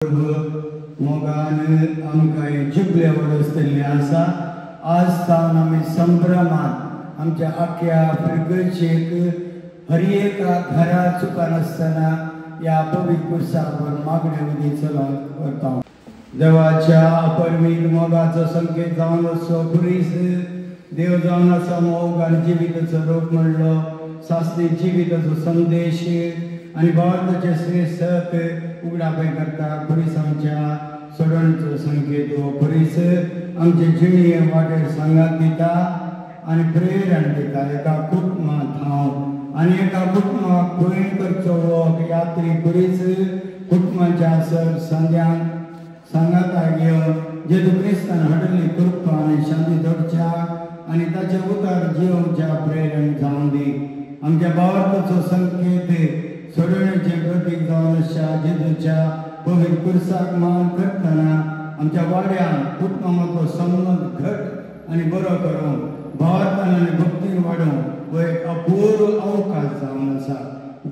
मोगान आमकां जुबले वडोसतले आसा. आज सावन आमी संभ्रमात आमच्या आख्या पिळगेचेक हर एका घरा चुकान आसतना या पवित्र कुर्सावर मागण्या विधी चलोवन करता. देवाच्या अपरिमीत मोगाचो संकेत जावन असो पुरीस देव जावन आसा मोग आनी जिविताचो रूप म्हणलो सासणी जिविताचो संदेश आनी भारताचे श्रेष्ठ उगडापय करता. पुरीस आमच्या सोडणचो संकेत हो पुरीस आमचे जिणे वाटेर सांगात दिता आनी प्रेरण दिता. एका कुटुंबांत हांव आनी एका कुटुंबाक भयण करचो हो यात्री पुरीस कुटुंबाच्या सर संध्यांक सांगाता घेवन जेजू क्रिस्तान हाडिल्ली कृपा आनी शांती जोडच्या आनी ताचे उतार जिवोवच्या प्रेरण जावन दी. आमच्या भारताचो संकेत सोडवण्याचे प्रतीक जावन आसा जेजूच्या पवित्र कुर्साक मान करतना आमच्या वाड्यान कुटुंबाचो संबंद घट आनी बरो करूं भारतान आनी भक्तीन वाडोवं हो एक अपूर्व अवकाश जावन आसा.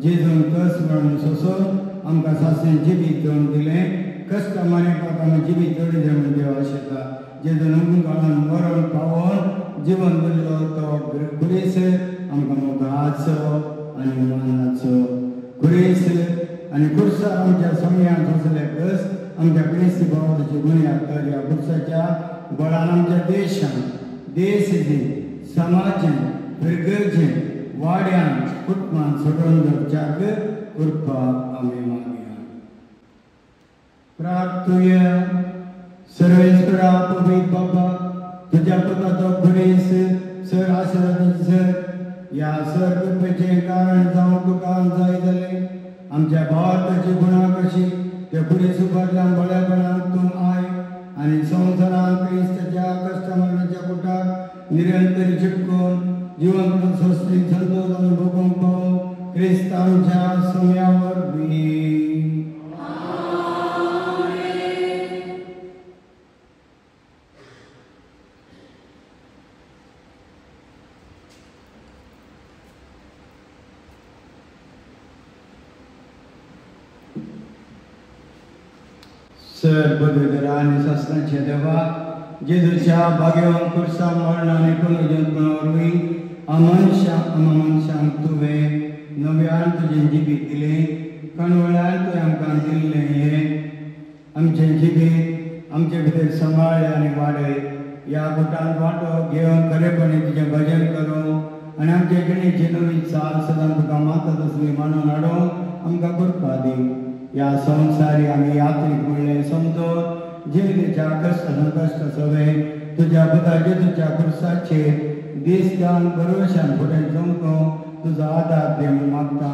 जेजून कस म्हणून सोसून आमकां सासणें जिवीत जोडून दिलें. कश्ट मारिपाक आमी जिवीत जोडी जाय म्हूण देव आशेता. जेजून उमगाळून मरण पावोन जीवन दिल्लो तो खुरीस आमकां मोगाचो आनी मानाचो खुरीस आनी कुर्सा आमच्या समयांत असले कस आमच्या क्रिस्ती भावाची गुण्याक तर या कुर्साच्या बळान आमच्या देशान देशजीन समाजान पिळगेचें वाड्यान कुटुंबान सोडून दवरच्याक कृपा आमी मागया. प्रार्थुया. सर्वेश्वरा पवित्र बाबा तुझ्या पुताचो खुरीस सर आशिर्वाद सर या सर कृपेचे कारण जावं तुका जाय जालें. आमच्या भारताची गुणां कशी त्या खुरीस उबारल्यान बळेपणाक तूं आय आनी संवसारांत क्रिस्ताच्या कश्टमरणाच्या कुटाक निरंतर चिटकून जिवंत स्वस्ती संतोष आनी भोगूंक पावूं क्रिस्तांच्या समयावर बी. सर पदवीधरा आनी शासनाचे देवा जेजूच्या भाग्यवान कुर्सा मरण आनी पुनर्जन्मा वरवीं मनशांक तुवें नव्यान तुजें जिवीत दिलें. कणवळ्यान तुवें आमकां दिल्लें हें आमचें जिवीत आमचे भितर सांबाळ्ळें आनी वाडय. ह्या गुटांत वांटो घेवन खरेपणी तुजें भजन करूं आनी आमचे जिणेची नवी चाल सदां तुका माता तसली मानून हाडून आमकां कृपा दी. या संवसारी आमी यात्रीक म्हणलें समजोन जिणेच्या कश्ट संकश्ट सगळें तुज्या पुता जेजूच्या कुर्साचेर दिसगान भरवशान फुडें चमकूं तुजो आदार दे म्हूण मागता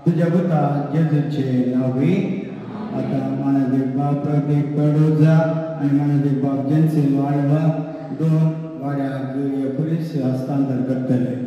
तुज्या पुता जेजूचे नांवी. आतां मानादेव बाब प्रतीक कडोजा आनी मानादेव बाब जेन्सीन वाडवा दोन वाड्याक खुरीस हस्तांतर करतले.